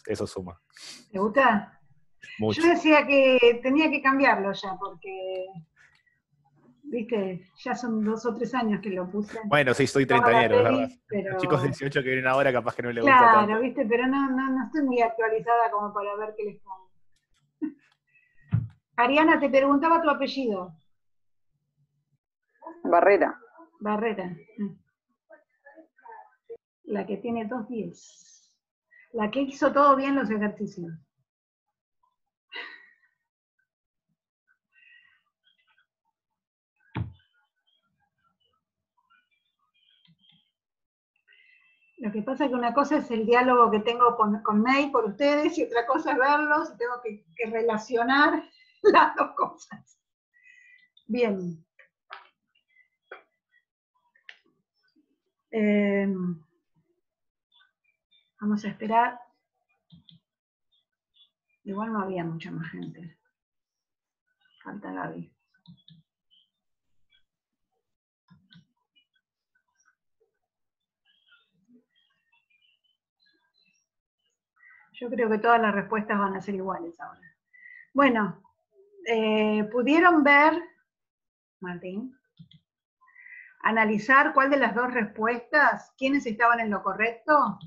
eso suma. ¿Te gusta? Mucho. Yo decía que tenía que cambiarlo ya, porque, viste, ya son 2 o 3 años que lo puse. Bueno, sí, estoy Toda la treintañero, es verdad. peli, pero... Los chicos de 18 que vienen ahora capaz que no les gusta tanto. Claro, viste, pero no estoy muy actualizada como para ver qué les pongo. Ariana, te preguntaba tu apellido. Barrera. Barrera. La que tiene 2 10. La que hizo todo bien los ejercicios. Lo que pasa es que una cosa es el diálogo que tengo con May por ustedes y otra cosa es verlos y tengo que relacionar las dos cosas. Bien. Vamos a esperar. Igual no había mucha más gente. Falta Gaby. Yo creo que todas las respuestas van a ser iguales ahora. Bueno, ¿pudieron ver, Martín, analizar cuál de las dos respuestas, quiénes estaban en lo correcto?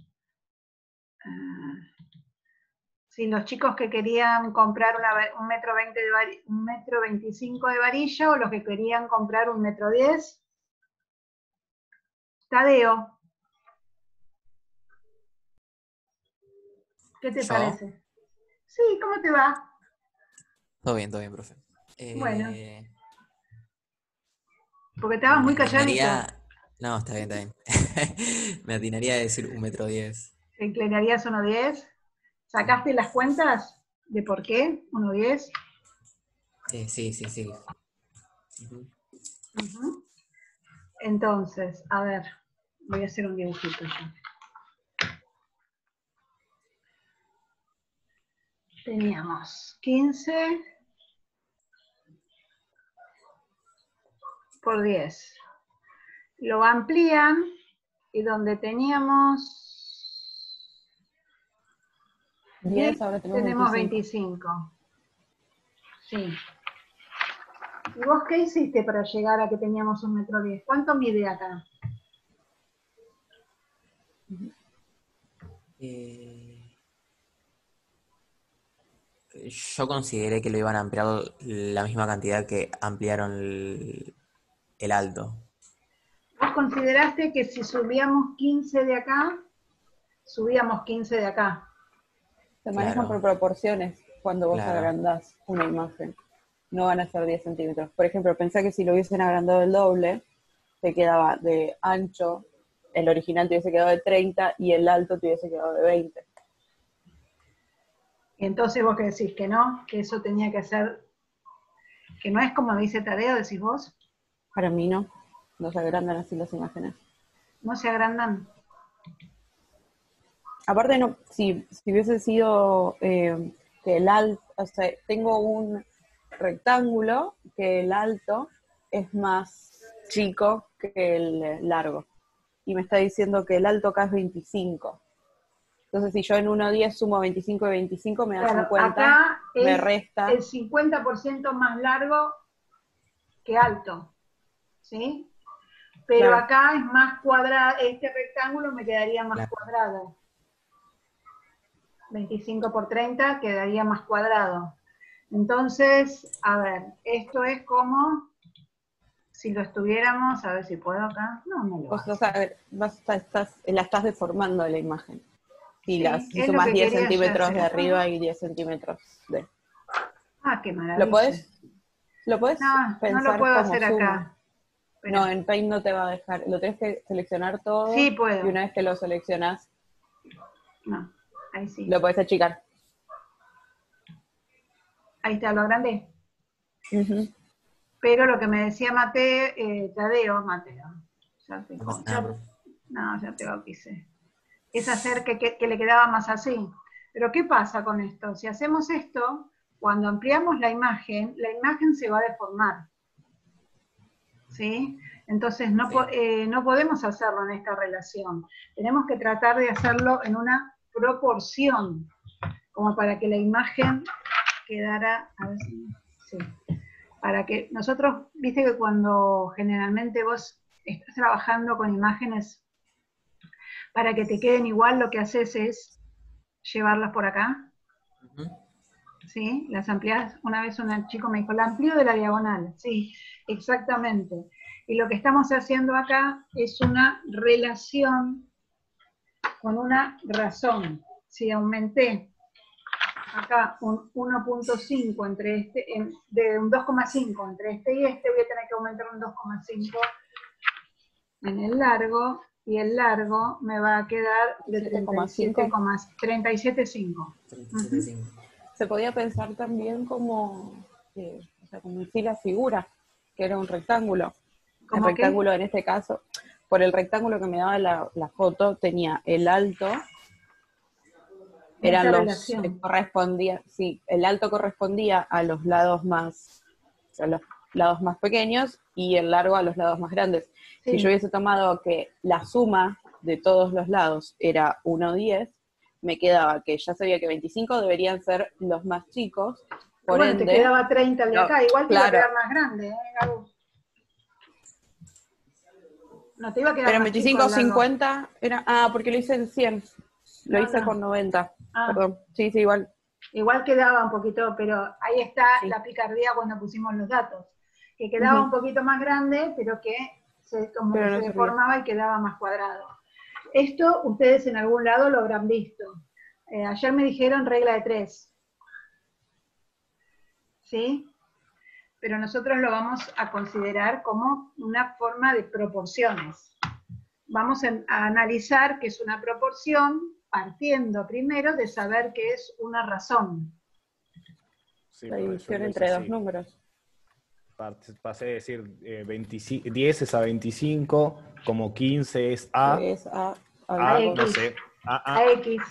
Si los chicos que querían comprar un metro 25 de varilla o los que querían comprar 1,10 m. Tadeo, ¿qué te parece? Sí, ¿cómo te va? Todo bien, profe. Bueno. Porque estabas muy calladito. No, está bien. Me atinaría a decir 1,10 m. ¿Te inclinarías 1,10 m? ¿Sacaste las cuentas de por qué 1,10 m? Sí. Entonces, a ver, voy a hacer un dibujito yo. Teníamos 15 por 10. Lo amplían y donde teníamos 10, ahora tenemos 25. Sí. ¿Y vos qué hiciste para llegar a que teníamos 1,10 m? ¿Cuánto mide acá? Yo consideré que lo iban a ampliar la misma cantidad que ampliaron el alto. ¿Vos consideraste que si subíamos 15 de acá, subíamos 15 de acá? Se manejan por proporciones cuando vos agrandás una imagen. No van a ser 10 centímetros. Por ejemplo, pensá que si lo hubiesen agrandado el doble, te quedaba de ancho, el original te hubiese quedado de 30 y el alto te hubiese quedado de 20. Y entonces vos que decís que no, que eso tenía que ser, que no es como dice Tadeo, decís vos. Para mí no se agrandan así las imágenes. ¿No se agrandan? Aparte, no, si hubiese sido que el alto, o sea, tengo un rectángulo que el alto es más chico que el largo. Y me está diciendo que el alto acá es 25. Entonces, si yo en 1,10 sumo 25 y 25, me da 50, acá me resta. El 50% más largo que alto, ¿sí? Pero acá es más cuadrado, este rectángulo me quedaría más cuadrado. 25 por 30 quedaría más cuadrado. Entonces, a ver, esto es como si lo estuviéramos, a ver si puedo acá. No lo hago. La estás deformando la imagen. Si es sumas 10 quería centímetros de arriba y 10 centímetros de... Ah, qué maravilla. ¿Lo puedes pensar no lo puedo como hacer suma? acá. No, en Paint no te va a dejar. Lo tenés que seleccionar todo. Sí, puedo. Y una vez que lo seleccionás, no, ahí sí. Lo podés achicar. Ahí está, lo agrandé. Pero lo que me decía Tadeo, ya te bauticé. Es hacer que le quedaba más así. Pero ¿qué pasa con esto? Si hacemos esto, cuando ampliamos la imagen se va a deformar. ¿Sí? Entonces no podemos hacerlo en esta relación. Tenemos que tratar de hacerlo en una proporción, como para que la imagen quedara, a ver si, sí, para que nosotros, viste que cuando generalmente vos estás trabajando con imágenes, para que te queden igual, lo que haces es llevarlas por acá, ¿sí? Las ampliás. Una vez un chico me dijo, la amplío de la diagonal, sí, exactamente. Y lo que estamos haciendo acá es una relación con una razón. Si aumenté acá un 1.5 entre este, de un 2,5 entre este y este, voy a tener que aumentar un 2,5 en el largo, y el largo me va a quedar de 37,5. Se podía pensar también como, o sea, como si la figura, que era un rectángulo. El rectángulo en este caso, por el rectángulo que me daba la foto, tenía el alto, eran los, correspondía, sí, el alto correspondía a los lados más, o sea, los lados más pequeños, y el largo a los lados más grandes. Sí. Si yo hubiese tomado que la suma de todos los lados era 1,10, me quedaba que ya sabía que 25 deberían ser los más chicos, por bueno, ende... te quedaba 30 de acá, igual te iba a quedar más grande, Gabu. No te iba a quedar pero más 25, 50 era... Ah, porque lo hice en 100. Lo hice con 90. Perdón. Sí, igual. Igual quedaba un poquito, pero ahí está la picardía cuando pusimos los datos. Que quedaba un poquito más grande, pero que se deformaba y quedaba más cuadrado. Esto ustedes en algún lado lo habrán visto. Ayer me dijeron regla de 3. ¿Sí? Pero nosotros lo vamos a considerar como una forma de proporciones. Vamos a analizar qué es una proporción, partiendo primero de saber qué es una razón. Sí, la división entre dos números. Pasé de decir 10 es a 25, como 15 es a... Es a X. No sé, a X.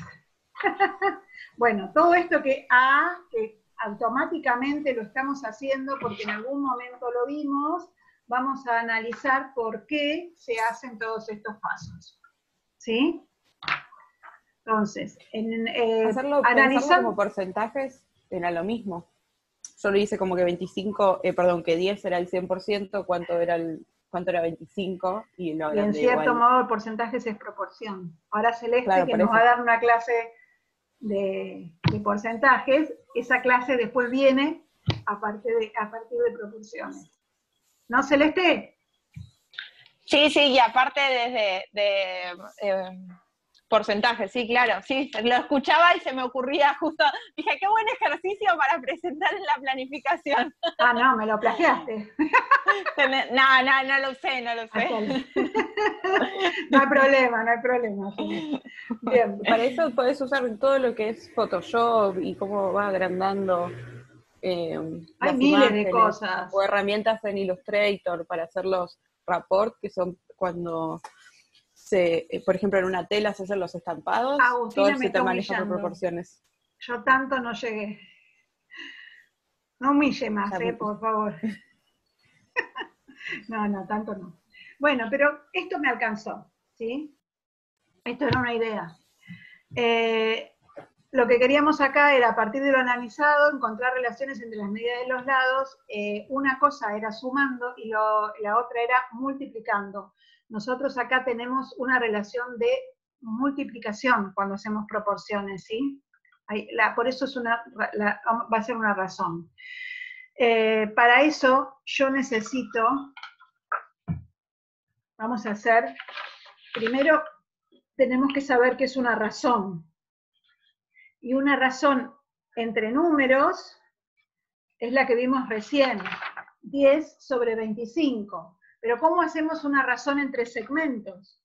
Bueno, todo esto que A, que automáticamente lo estamos haciendo porque en algún momento lo vimos, vamos a analizar por qué se hacen todos estos pasos. ¿Sí? Entonces, hacerlo como porcentajes era lo mismo. Yo lo hice como que que 10 era el 100%, cuánto era 25, y lo agrandé. Y en cierto modo el porcentaje es proporción. Ahora Celeste, que nos va a dar una clase de porcentajes, esa clase después viene a partir de proporciones. ¿No, Celeste? Sí, y aparte de porcentajes, sí, claro, sí, lo escuchaba y se me ocurría justo, dije, qué buen ejercicio para presentar en la planificación. Ah, no, me lo plagiaste. No lo sé. No hay problema. Bien. Para eso podés usar todo lo que es Photoshop y cómo va agrandando hay miles de cosas. O herramientas en Illustrator para hacer los rapports, que son cuando por ejemplo, en una tela se hacen los estampados. Agustina, todo se te maneja por proporciones. Yo tanto no llegué. No humille más, por favor. No, tanto no. Bueno, pero esto me alcanzó, ¿sí? Esto era una idea. Lo que queríamos acá era, a partir de lo analizado, encontrar relaciones entre las medidas de los lados. Una cosa era sumando y la otra era multiplicando. Nosotros acá tenemos una relación de multiplicación cuando hacemos proporciones, ¿sí? Por eso va a ser una razón. Para eso yo necesito, vamos a hacer, primero tenemos que saber qué es una razón. Y una razón entre números es la que vimos recién, 10 sobre 25. Pero ¿cómo hacemos una razón entre segmentos?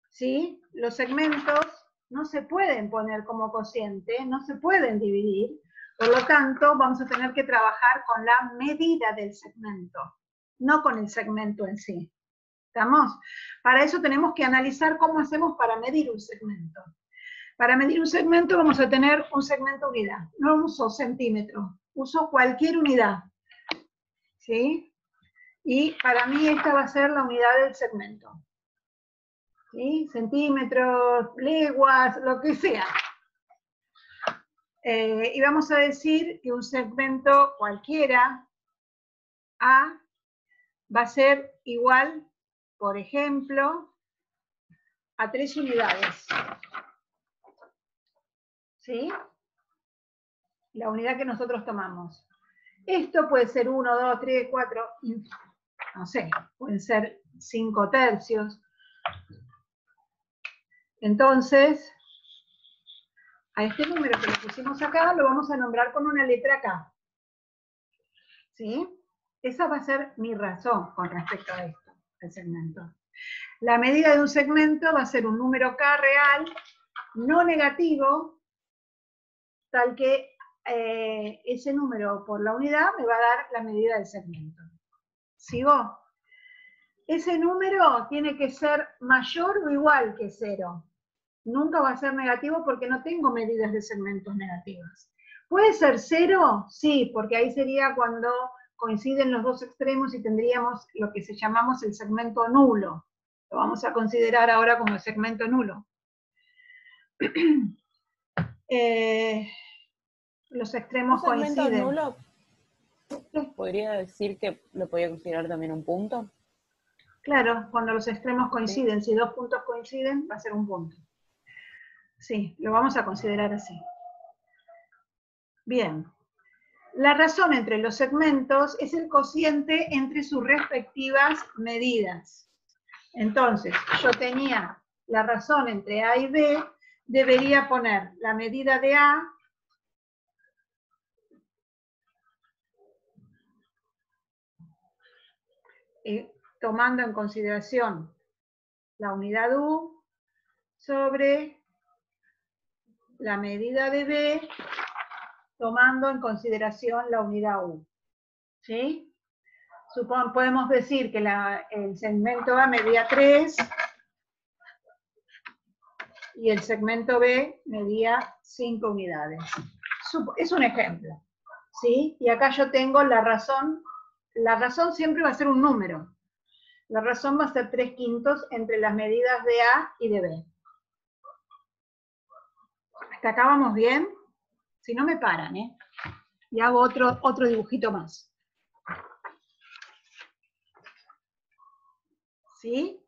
¿Sí? Los segmentos no se pueden poner como cociente, no se pueden dividir, por lo tanto vamos a tener que trabajar con la medida del segmento, no con el segmento en sí. ¿Estamos? Para eso tenemos que analizar cómo hacemos para medir un segmento. Para medir un segmento vamos a tener un segmento unidad. No uso centímetro, uso cualquier unidad. ¿Sí? Y para mí esta va a ser la unidad del segmento. ¿Sí? Centímetros, leguas, lo que sea. Y vamos a decir que un segmento cualquiera, A, va a ser igual, por ejemplo, a 3 unidades. ¿Sí? La unidad que nosotros tomamos. Esto puede ser 1, 2, 3, 4, no sé, pueden ser 5 tercios. Entonces, a este número que le pusimos acá lo vamos a nombrar con una letra K. ¿Sí? Esa va a ser mi razón con respecto a esto, el segmento. La medida de un segmento va a ser un número K real, no negativo, tal que ese número por la unidad me va a dar la medida del segmento. ¿Sigo? Ese número tiene que ser mayor o igual que 0. Nunca va a ser negativo porque no tengo medidas de segmentos negativas. ¿Puede ser 0? Sí, porque ahí sería cuando coinciden los dos extremos y tendríamos lo que llamamos el segmento nulo. Lo vamos a considerar ahora como el segmento nulo. Los extremos ¿Un segmento coinciden. nulo podría decir que lo podía considerar también un punto? Claro, cuando los extremos coinciden, ¿Sí? si dos puntos coinciden, va a ser un punto. Sí, lo vamos a considerar así. Bien. La razón entre los segmentos es el cociente entre sus respectivas medidas. Entonces, yo tenía la razón entre A y B, debería poner la medida de A tomando en consideración la unidad U sobre la medida de B tomando en consideración la unidad U. ¿Sí? Podemos decir que el segmento A medía 3 y el segmento B medía 5 unidades. Es un ejemplo. ¿Sí? Y acá yo tengo la razón. La razón siempre va a ser un número. La razón va a ser 3/5 entre las medidas de A y de B. ¿Hasta acá vamos bien? Si no me paran, ¿eh? Y hago otro dibujito más. ¿Sí?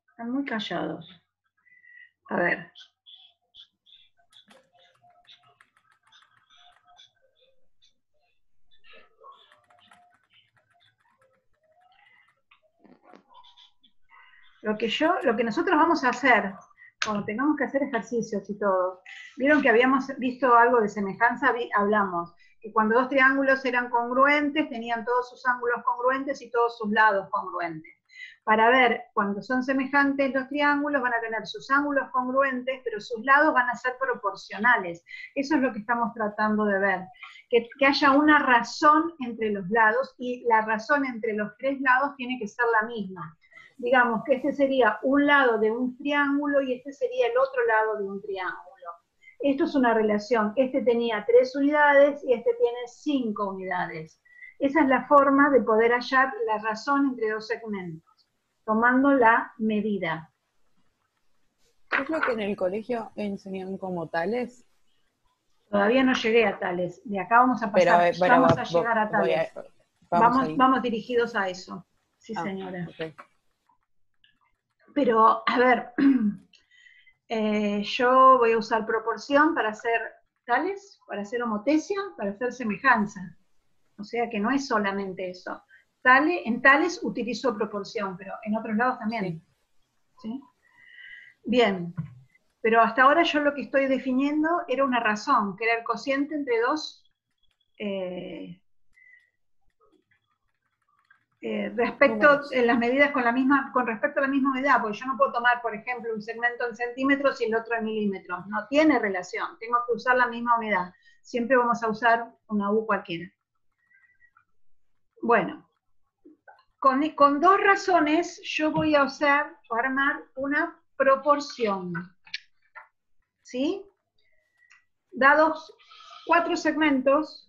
Están muy callados. A ver. Lo que nosotros vamos a hacer, cuando tengamos que hacer ejercicios y todo, vieron que habíamos visto algo de semejanza, hablamos, que cuando dos triángulos eran congruentes, tenían todos sus ángulos congruentes y todos sus lados congruentes. Para ver, cuando son semejantes los triángulos, van a tener sus ángulos congruentes, pero sus lados van a ser proporcionales. Eso es lo que estamos tratando de ver. Que haya una razón entre los lados, y la razón entre los tres lados tiene que ser la misma. Digamos que este sería un lado de un triángulo y este sería el otro lado de un triángulo. Esto es una relación. Este tenía 3 unidades y este tiene 5 unidades. Esa es la forma de poder hallar la razón entre dos segmentos, tomando la medida. ¿Es lo que en el colegio enseñan como tales? Todavía no llegué a tales. De acá vamos a pasar, vamos a llegar a tales. Vamos dirigidos a eso. Sí, señora. Okay. Pero, a ver, yo voy a usar proporción para hacer tales, para hacer homotesia, para hacer semejanza. O sea que no es solamente eso. En tales utilizo proporción, pero en otros lados también. Sí. ¿Sí? Bien, pero hasta ahora yo lo que estoy definiendo era una razón, que era el cociente entre dos respecto en las medidas con respecto a la misma unidad, porque yo no puedo tomar, por ejemplo, un segmento en centímetros y el otro en milímetros. No tiene relación, tengo que usar la misma unidad. Siempre vamos a usar una U cualquiera. Bueno, con dos razones yo voy a usar o armar una proporción. ¿Sí? Dados 4 segmentos,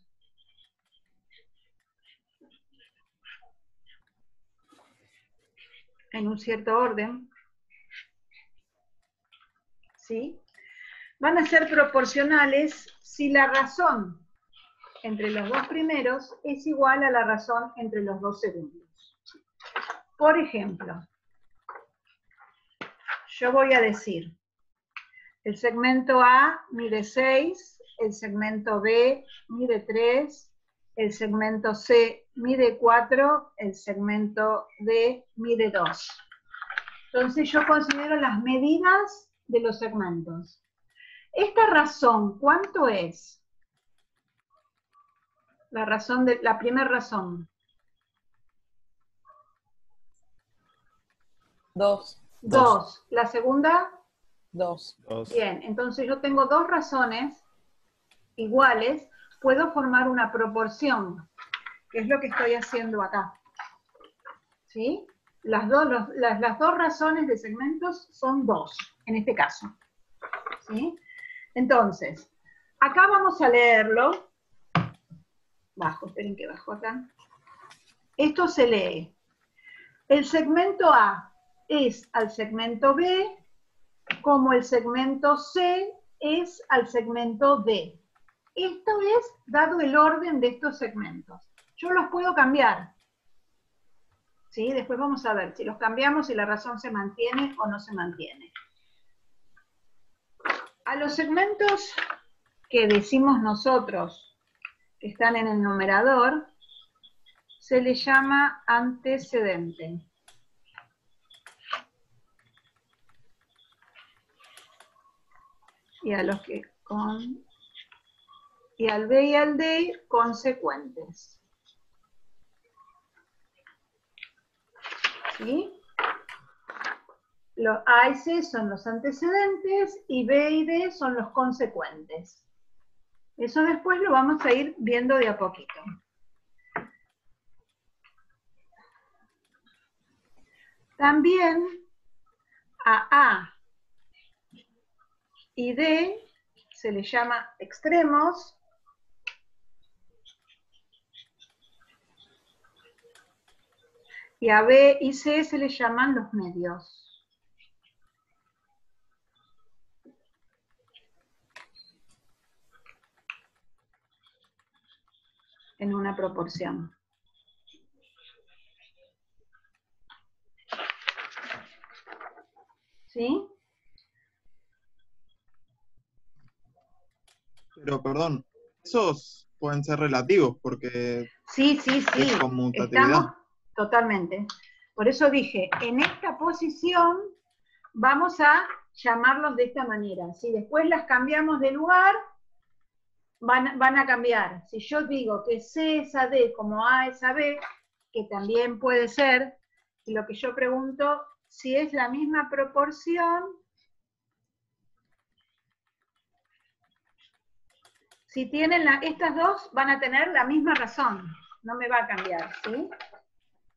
en un cierto orden, ¿sí? van a ser proporcionales si la razón entre los dos primeros es igual a la razón entre los dos segundos. Por ejemplo, yo voy a decir, el segmento A mide 6, el segmento B mide 3, el segmento C mide 4, el segmento D mide 2. Entonces yo considero las medidas de los segmentos. Esta razón, ¿cuánto es? La primera razón. 2. 2. La segunda, 2. bien, entonces yo tengo dos razones iguales, puedo formar una proporción, que es lo que estoy haciendo acá. ¿Sí? Las dos razones de segmentos son 2, en este caso. ¿Sí? Entonces, acá vamos a leerlo. Bajo, esperen que bajo acá. Esto se lee. El segmento A es al segmento B como el segmento C es al segmento D. Esto es dado el orden de estos segmentos. Yo los puedo cambiar. ¿Sí? Después vamos a ver si los cambiamos, si la razón se mantiene o no se mantiene. A los segmentos que decimos nosotros que están en el numerador, se les llama antecedente. Y a los que y al B y al D, consecuentes. ¿Sí? Los A y C son los antecedentes y B y D son los consecuentes. Eso después lo vamos a ir viendo de a poquito. También a y D se les llama extremos. Y a B y C se les llaman los medios. En una proporción. ¿Sí? Pero, perdón, esos pueden ser relativos porque Sí. es conmutatividad. Estamos totalmente. Por eso dije, en esta posición vamos a llamarlos de esta manera. Si después las cambiamos de lugar, van a cambiar. Si yo digo que C es a D como A es a B, que también puede ser, y lo que yo pregunto, si es la misma proporción, si tienen estas dos, van a tener la misma razón, no me va a cambiar, ¿sí?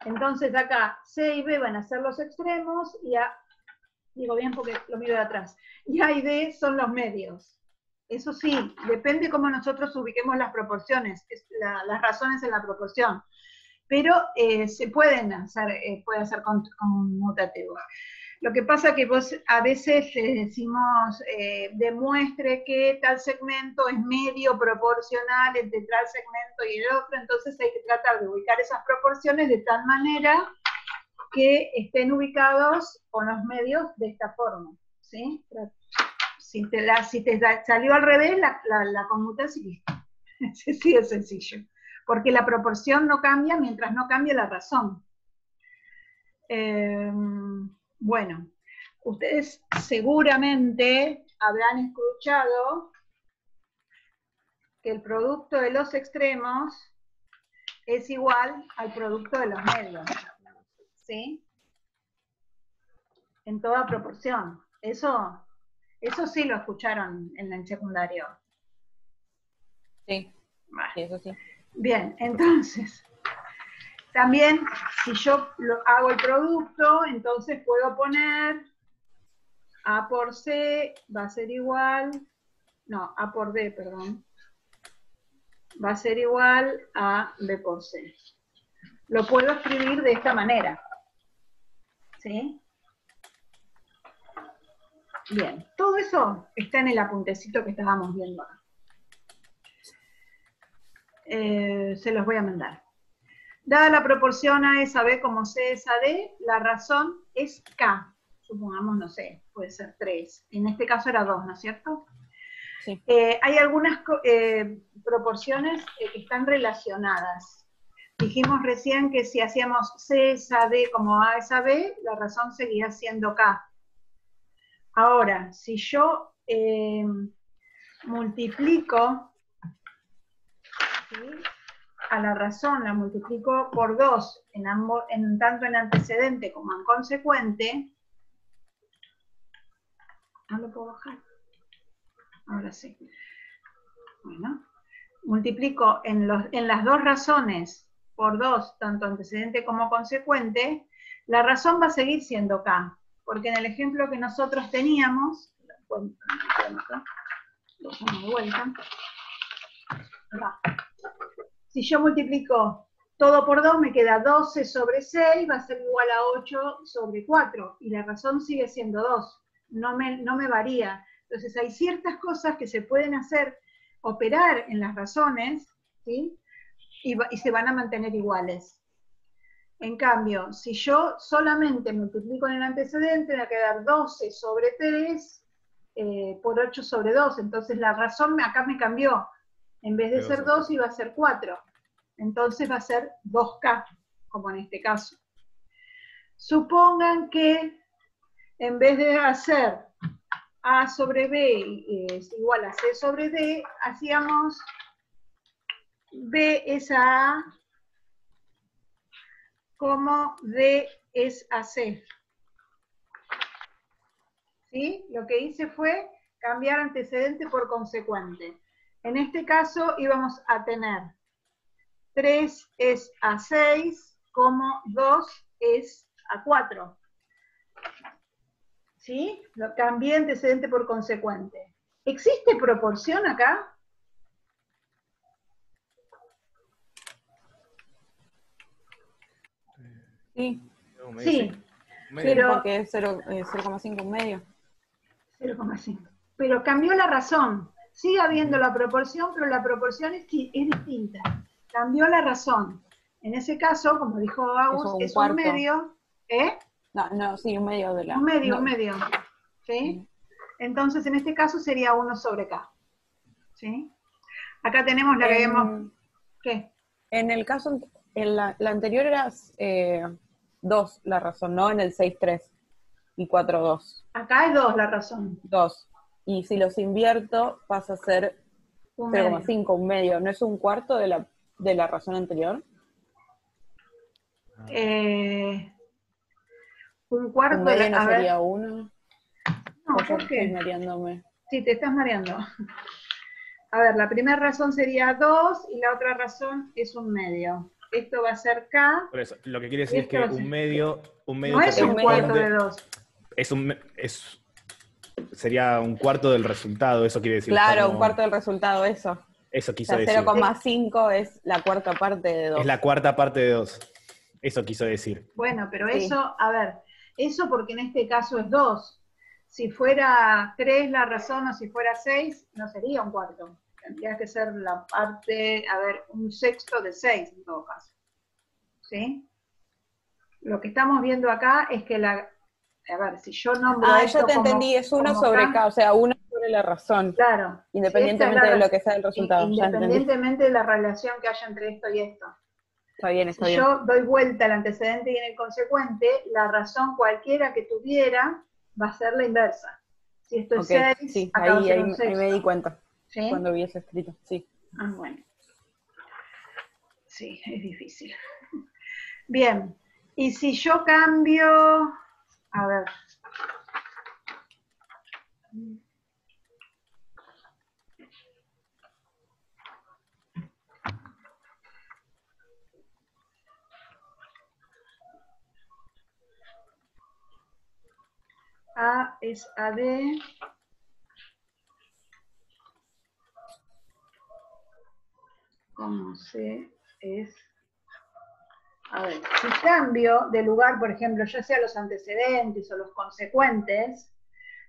Entonces acá C y B van a ser los extremos, y A, digo bien porque lo miro de atrás, y A y D son los medios. Eso sí, depende cómo nosotros ubiquemos las proporciones, las razones en la proporción. Pero se pueden hacer, puede ser conmutativo. Lo que pasa que vos a veces decimos, demuestre que tal segmento es medio proporcional entre tal segmento y el otro, entonces hay que tratar de ubicar esas proporciones de tal manera que estén ubicados con los medios de esta forma, ¿sí? Si te salió al revés, la conmutas y listo. Sí, es sencillo. Porque la proporción no cambia mientras no cambie la razón. Bueno, ustedes seguramente habrán escuchado que el producto de los extremos es igual al producto de los medios. ¿Sí? En toda proporción. Eso sí lo escucharon en el secundario. Sí, Bueno. sí, eso sí. Bien, entonces, también si yo hago el producto, entonces puedo poner A por C va a ser igual, no, A por D, perdón, va a ser igual a B por C. Lo puedo escribir de esta manera, ¿sí? Bien, todo eso está en el apuntecito que estábamos viendo acá. Se los voy a mandar. Dada la proporción A es a B como C es a D, la razón es K. Supongamos, no sé, puede ser 3. En este caso era 2, ¿no es cierto? Sí. Hay algunas proporciones que están relacionadas. Dijimos recién que si hacíamos C es a D como A es a B, la razón seguía siendo K. Ahora, si yo multiplico, ¿sí?, a la razón, la multiplico por 2, tanto en antecedente como en consecuente, no lo puedo bajar. Ahora sí. Bueno, multiplico en las dos razones por 2, tanto antecedente como consecuente, la razón va a seguir siendo K, porque en el ejemplo que nosotros teníamos, lo llamo de vuelta, acá. Si yo multiplico todo por 2, me queda 12 sobre 6, va a ser igual a 8 sobre 4, y la razón sigue siendo 2, no me varía. Entonces hay ciertas cosas que se pueden hacer, operar en las razones, ¿sí?, y se van a mantener iguales. En cambio, si yo solamente multiplico en el antecedente, me va a quedar 12 sobre 3 por 8 sobre 2, entonces la razón acá me cambió. En vez de ser 2 iba a ser 4. Entonces va a ser 2K, como en este caso. Supongan que en vez de hacer A sobre B es igual a C sobre D, hacíamos B es a A como D es a C. ¿Sí? Lo que hice fue cambiar antecedente por consecuente. En este caso íbamos a tener 3 es a 6, como 2 es a 4. ¿Sí? Lo cambié antecedente por consecuente. ¿Existe proporción acá? Sí, Sí, pero porque es 0,5 un medio. 0,5. Pero cambió la razón. Sigue habiendo la proporción, pero la proporción es distinta. Cambió la razón. En ese caso, como dijo Agus, es un medio. ¿Eh? No, sí, un medio de la... Un medio. ¿Sí? Entonces, en este caso sería 1 sobre K. ¿Sí? Acá tenemos la que vemos. ¿Qué? En el caso, la anterior era 2 la razón, ¿no? En el 6,3 y 4,2. Acá es 2 la razón. 2. Y si los invierto, pasa a ser 0,5, un medio. ¿No es un cuarto de la razón anterior? Un cuarto un medio de no sería 1. No, ¿por qué? Estoy mareándome. Sí, te estás mareando. A ver, la primera razón sería 2 y la otra razón es un medio. Esto va a ser K. Por eso, lo que quiere decir es que un medio no es un cuarto de 2. Sería un cuarto del resultado, eso quiere decir. Claro, un cuarto del resultado, eso. Eso quiso decir. 0,5 es la cuarta parte de 2. Es la cuarta parte de 2. Eso quiso decir. Bueno, pero sí. Eso, a ver, eso porque en este caso es 2. Si fuera 3 la razón o si fuera 6, no sería un cuarto. Tendría que ser la parte, a ver, un sexto de 6 en todo caso. ¿Sí? Lo que estamos viendo acá es que a ver, si yo nombro esto ya te entendí, es 1 sobre K, o sea, 1 sobre la razón. Claro. Independientemente de lo que sea el resultado. Independientemente de la relación que haya entre esto y esto. Está bien. Si yo doy vuelta al antecedente y en el consecuente, la razón cualquiera que tuviera va a ser la inversa. Si esto es 6, sí, acá va a ser un ahí sexto. me di cuenta. ¿Sí? Cuando vi eso escrito, sí. Ah, bueno. Sí, es difícil. Bien, y si yo cambio, a ver. A es a D. Como C es... A ver, si cambio de lugar, por ejemplo, ya sea los antecedentes o los consecuentes,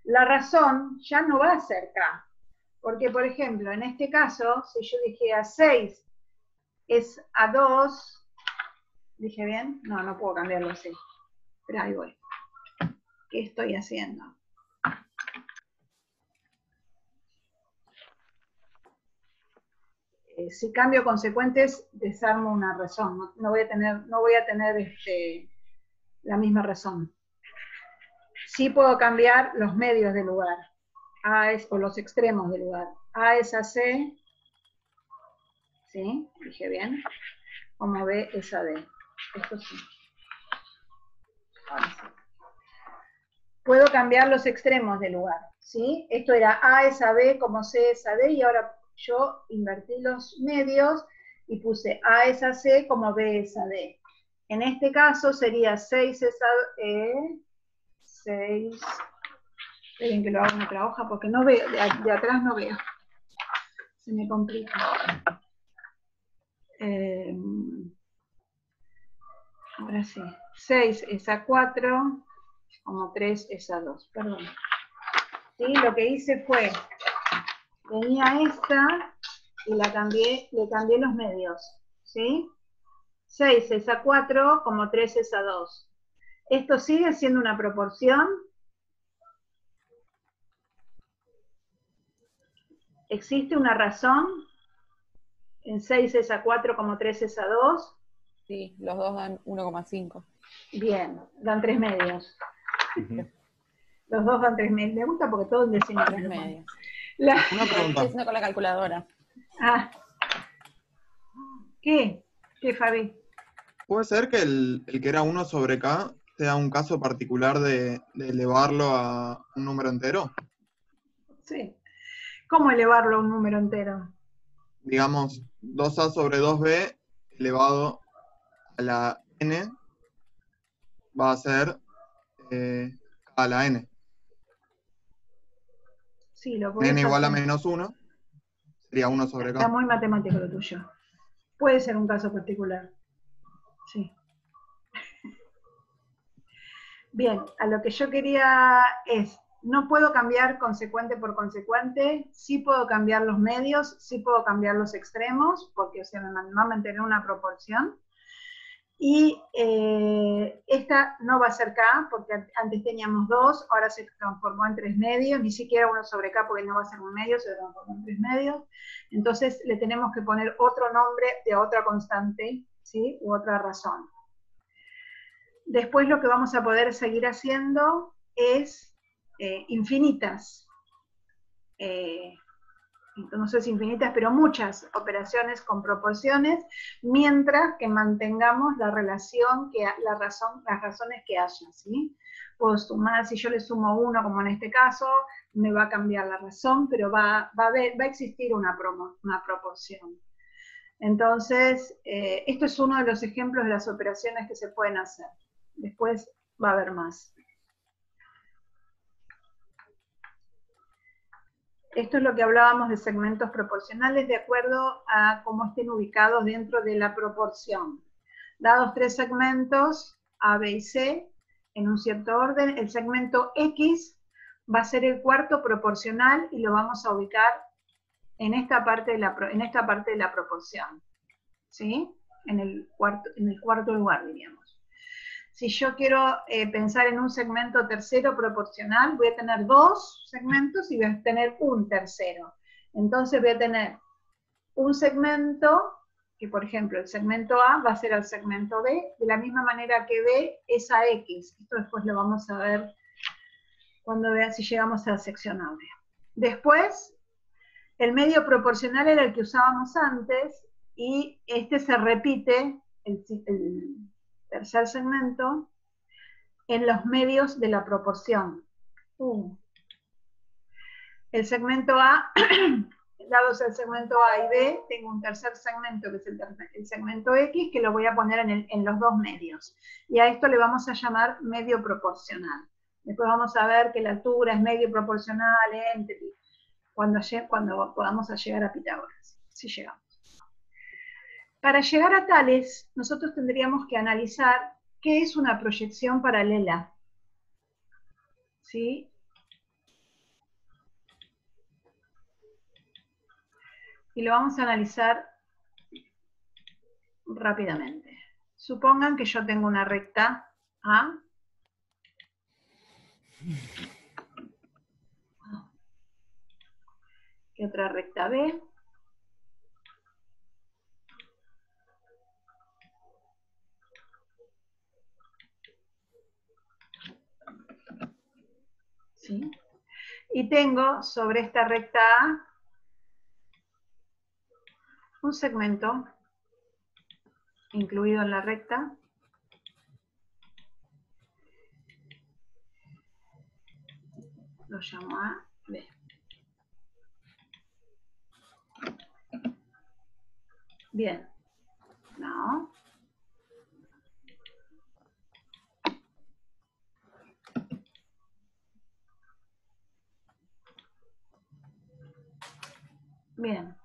la razón ya no va a ser K. Porque, por ejemplo, en este caso, si yo dijera 6 es A2, ¿dije bien? No, no puedo cambiarlo así. Pero ahí voy. ¿Qué estoy haciendo? Si cambio consecuentes, desarmo una razón. No voy a tener la misma razón. Sí puedo cambiar los medios de lugar. O los extremos del lugar. A es a C, ¿sí? Dije bien. Como B es a D. Esto sí. Ahora sí. Puedo cambiar los extremos del lugar, ¿sí? Esto era A es a B, como C es a D, y ahora yo invertí los medios y puse A es a C, como B es a D. En este caso sería 6 es a E, 6... Esperen que lo haga en otra hoja porque no veo, de atrás no veo. Se me complica. Ahora sí. 6 es a 4, como 3 es a 2. Perdón. ¿Sí? Lo que hice fue, tenía esta y le cambié los medios. ¿Sí? 6 es a 4, como 3 es a 2. ¿Esto sigue siendo una proporción? ¿Existe una razón? En 6 es a 4, como 3 es a 2. Sí, los dos dan 1,5. Bien, dan 3 medios. Los dos dan 3 medios. Me gusta porque todo en decimales. 3 medios. Una Estoy pregunta. haciendo con la calculadora. Ah. ¿Qué? ¿Qué, Fabi? ¿Puede ser que el que era 1 sobre K sea un caso particular de elevarlo a un número entero? Sí. ¿Cómo elevarlo a un número entero? Digamos, 2A sobre 2B elevado a la N va a ser K a la N. Sí, lo puedes N igual a hacer. menos 1 sería 1 sobre Está K. muy matemático lo tuyo. Puede ser un caso particular. Sí. Bien, a lo que yo quería es, no puedo cambiar consecuente por consecuente, sí puedo cambiar los medios, sí puedo cambiar los extremos, porque me va a mantener una proporción. Y esta no va a ser K, porque antes teníamos 2, ahora se transformó en 3 medios, ni siquiera 1 sobre K, porque no va a ser un medio, se transformó en 3 medios. Entonces le tenemos que poner otro nombre de otra constante, ¿sí? U otra razón. Después lo que vamos a poder seguir haciendo es infinitas, no sé si infinitas, pero muchas operaciones con proporciones, mientras que mantengamos la relación, las razones que haya, ¿sí? Puedo sumar, si yo le sumo 1, como en este caso, me va a cambiar la razón, pero va a existir una proporción. Entonces, esto es uno de los ejemplos de las operaciones que se pueden hacer. Después va a haber más. Esto es lo que hablábamos de segmentos proporcionales de acuerdo a cómo estén ubicados dentro de la proporción. Dados 3 segmentos, A, B y C, en un cierto orden, el segmento X va a ser el cuarto proporcional y lo vamos a ubicar en esta parte de la proporción. ¿Sí? En el cuarto lugar, diríamos. Si yo quiero pensar en un segmento tercero proporcional, voy a tener 2 segmentos y voy a tener un tercero. Entonces voy a tener un segmento, que por ejemplo el segmento A va a ser al segmento B, de la misma manera que B es a X. Esto después lo vamos a ver cuando vean si llegamos a la sección A. Después, el medio proporcional era el que usábamos antes, y este se repite, el tercer segmento, en los medios de la proporción. El segmento A, dados el segmento A y B, tengo un tercer segmento que es el segmento X, que lo voy a poner en los dos medios. Y a esto le vamos a llamar medio proporcional. Después vamos a ver que la altura es medio proporcional cuando podamos llegar a Pitágoras, si llegamos. Para llegar a tales, nosotros tendríamos que analizar qué es una proyección paralela. ¿Sí? y lo vamos a analizar rápidamente. Supongan que yo tengo una recta A, y otra recta B, ¿sí? Y tengo sobre esta recta A un segmento incluido en la recta, lo llamo A, B. Bien, no. Bien.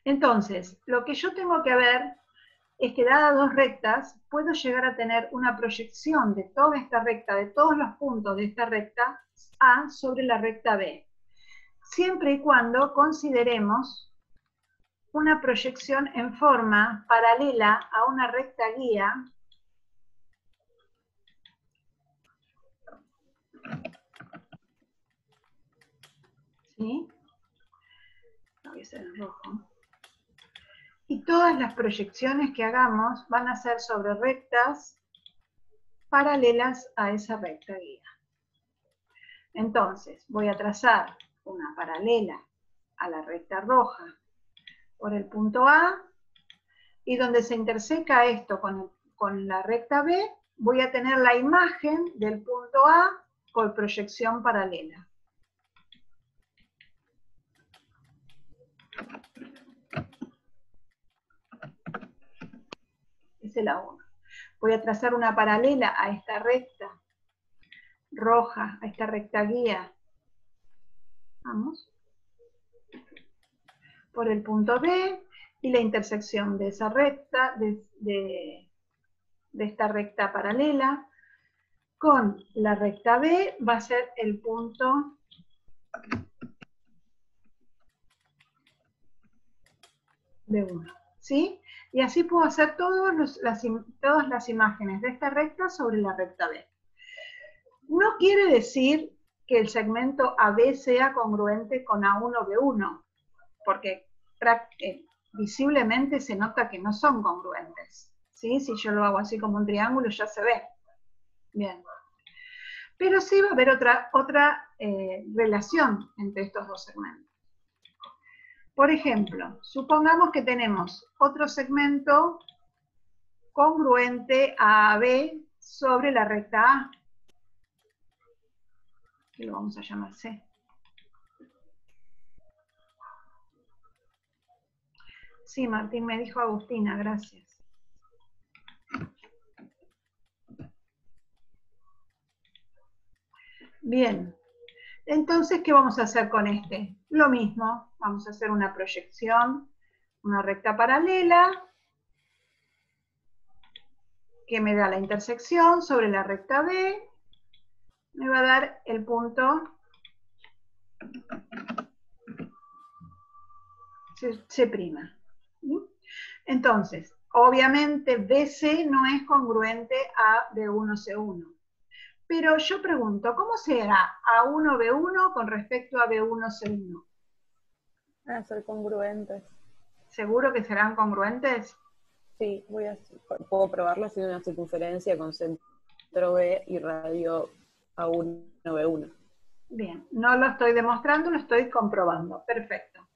Entonces, lo que yo tengo que ver es que dadas dos rectas, puedo llegar a tener una proyección de toda esta recta, de todos los puntos de esta recta A sobre la recta B, siempre y cuando consideremos una proyección en forma paralela a una recta guía ¿sí? Voy a hacer en rojo. Y todas las proyecciones que hagamos van a ser sobre rectas paralelas a esa recta guía. Entonces, voy a trazar una paralela a la recta roja por el punto A, y donde se interseca esto con la recta B, voy a tener la imagen del punto A por proyección paralela. Esa es la 1. Voy a trazar una paralela a esta recta roja, a esta recta guía. Vamos. Por el punto B, y la intersección de esa recta, de esta recta paralela, con la recta B va a ser el punto B1. ¿Sí? Y así puedo hacer todas las imágenes de esta recta sobre la recta B. No quiere decir que el segmento AB sea congruente con A1, B1, porque visiblemente se nota que no son congruentes. ¿Sí? Si yo lo hago así como un triángulo ya se ve. Bien. Pero sí va a haber otra relación entre estos dos segmentos. Por ejemplo, supongamos que tenemos otro segmento congruente a AB sobre la recta A, que lo vamos a llamar C. Sí, Martín, me dijo Agustina, gracias. Bien, entonces, ¿qué vamos a hacer con este? Lo mismo, vamos a hacer una proyección, una recta paralela, que me da la intersección sobre la recta B, me va a dar el punto C'. Entonces, obviamente BC no es congruente a B1C1. Pero yo pregunto, ¿cómo será A1B1 con respecto a B1C1? Van a ser congruentes. ¿Seguro que serán congruentes? Sí, puedo probarlo haciendo una circunferencia con centro B y radio A1B1. Bien, no lo estoy demostrando, lo estoy comprobando. Perfecto.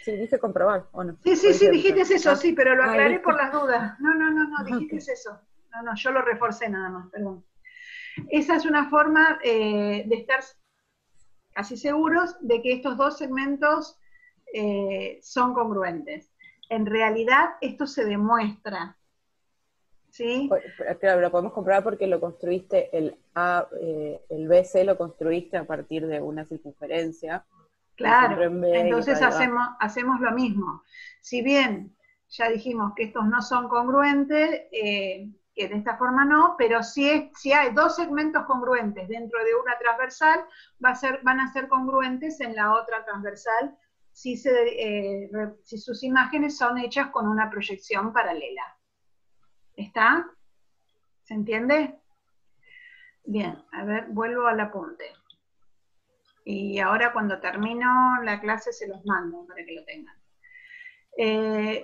Sí, dije comprobar, ¿o no? Sí, dijiste eso, sí, pero lo aclaré listo. por las dudas. No, dijiste eso. No, yo lo reforcé nada más, perdón. Esa es una forma de estar casi seguros de que estos dos segmentos son congruentes. En realidad, esto se demuestra. ¿Sí? Claro, lo podemos comprobar porque lo construiste, el BC lo construiste a partir de una circunferencia. Claro, entonces hacemos lo mismo. Si bien ya dijimos que estos no son congruentes, que de esta forma no, pero si hay dos segmentos congruentes dentro de una transversal, van a ser congruentes en la otra transversal si sus imágenes son hechas con una proyección paralela. ¿Está? ¿Se entiende? Bien, a ver, vuelvo al apunte. Y ahora cuando termino la clase se los mando para que lo tengan.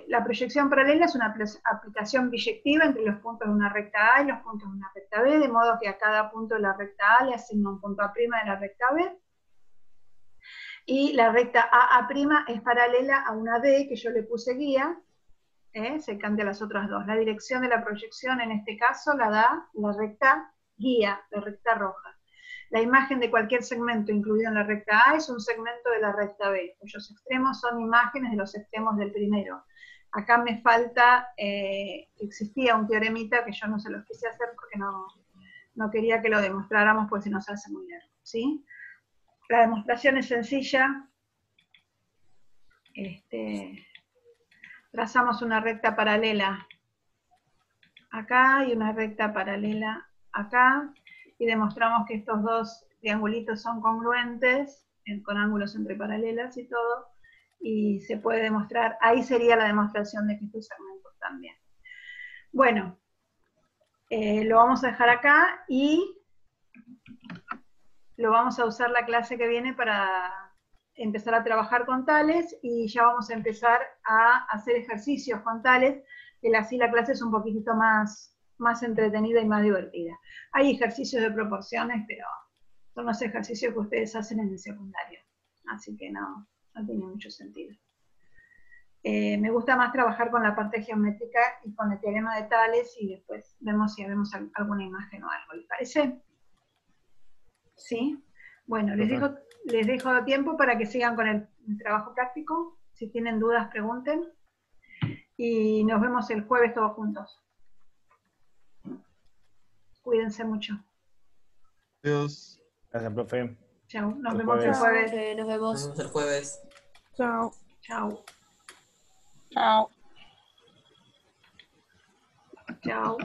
La proyección paralela es una aplicación biyectiva entre los puntos de una recta A y los puntos de una recta B, de modo que a cada punto de la recta A le asigna un punto A' de la recta B. Y la recta AA' es paralela a una D que yo le puse guía, se cambia las otras dos. La dirección de la proyección en este caso la da la recta guía, la recta roja. La imagen de cualquier segmento incluido en la recta A es un segmento de la recta B, cuyos extremos son imágenes de los extremos del primero. Acá me falta, existía un teoremita que yo no se los quise hacer porque no quería que lo demostráramos, porque si no se hace muy largo, ¿sí? La demostración es sencilla. Trazamos una recta paralela acá y una recta paralela acá, y demostramos que estos dos triangulitos son congruentes, con ángulos entre paralelas y todo, y se puede demostrar, ahí sería la demostración de que estos segmentos también. Bueno, lo vamos a dejar acá, y lo vamos a usar la clase que viene para empezar a trabajar con tales, y ya vamos a empezar a hacer ejercicios con tales, que así la clase es un poquitito más entretenida y más divertida. Hay ejercicios de proporciones, pero son los ejercicios que ustedes hacen en el secundario, así que no tiene mucho sentido. Me gusta más trabajar con la parte geométrica y con el teorema de tales, y después vemos si vemos alguna imagen o algo, ¿les parece? ¿Sí? Bueno, les dejo tiempo para que sigan con el trabajo práctico. Si tienen dudas, pregunten. Y nos vemos el jueves todos juntos. Cuídense mucho. Adiós. Gracias, profe. Chao, nos El vemos el jueves. jueves. Nos Nos vemos. vemos el jueves. Chao. Chao. Chao. Chao.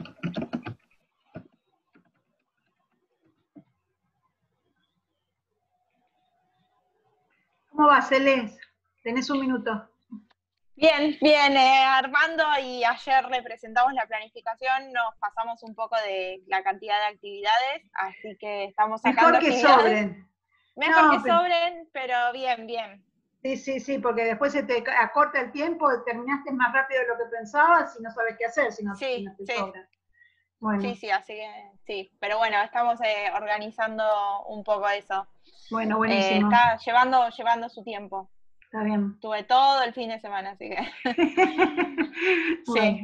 ¿Cómo va, Celeste? Tenés un minuto. Bien, bien, Armando y ayer le presentamos la planificación, nos pasamos un poco de la cantidad de actividades, así que estamos sacando Mejor que actividades. sobren. Mejor No, que pero- sobren, pero bien, bien. Sí, porque después se te acorta el tiempo, terminaste más rápido de lo que pensabas y no sabes qué hacer si no Sí, te sí. sobra. Bueno, Sí, así que sí, pero bueno, estamos organizando un poco eso. bueno, buenísimo. Está llevando su tiempo. Está bien. Tuve todo el fin de semana, así que Bueno,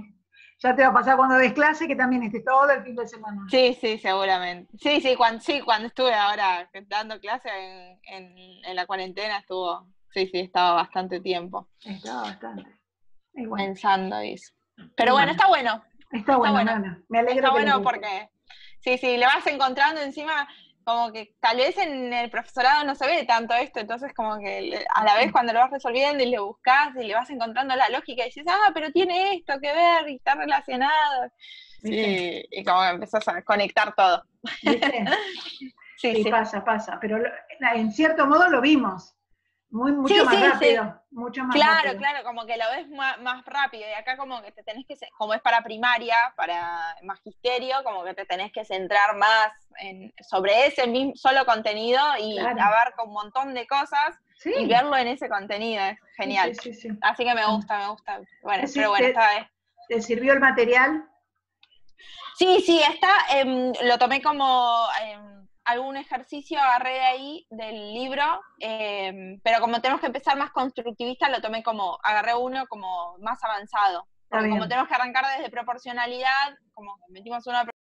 ya te va a pasar cuando des clase que también estés todo el fin de semana. sí, seguramente. Sí, cuando estuve ahora dando clase en la cuarentena estaba bastante tiempo Estaba bastante. Y bueno, pensando eso. Pero Y bueno, está bueno. está bueno. Me alegro Está que les bueno guste. porque sí, le vas encontrando encima, como que tal vez en el profesorado no se ve tanto esto, entonces como que a la vez cuando lo vas resolviendo y le buscas y le vas encontrando la lógica y dices, pero tiene esto que ver y está relacionado. ¿Viste? Y como que empezás a conectar todo. ¿Viste? Sí. Pasa. Pero en cierto modo lo vimos. Mucho Sí, más sí, rápido. Mucho más rápido. Claro, como que lo ves más rápido, y acá como que te tenés que, como es para primaria, para magisterio, como que te tenés que centrar más sobre ese mismo solo contenido y Claro. abarca un montón de cosas Sí. y verlo en ese contenido es genial. Sí. Así que me gusta. Bueno, Sí, pero bueno, esta vez. ¿Te sirvió el material? Sí, lo tomé como algún ejercicio, agarré de ahí del libro, pero como tenemos que empezar más constructivista, agarré uno como más avanzado. Porque como tenemos que arrancar desde proporcionalidad, como que metimos una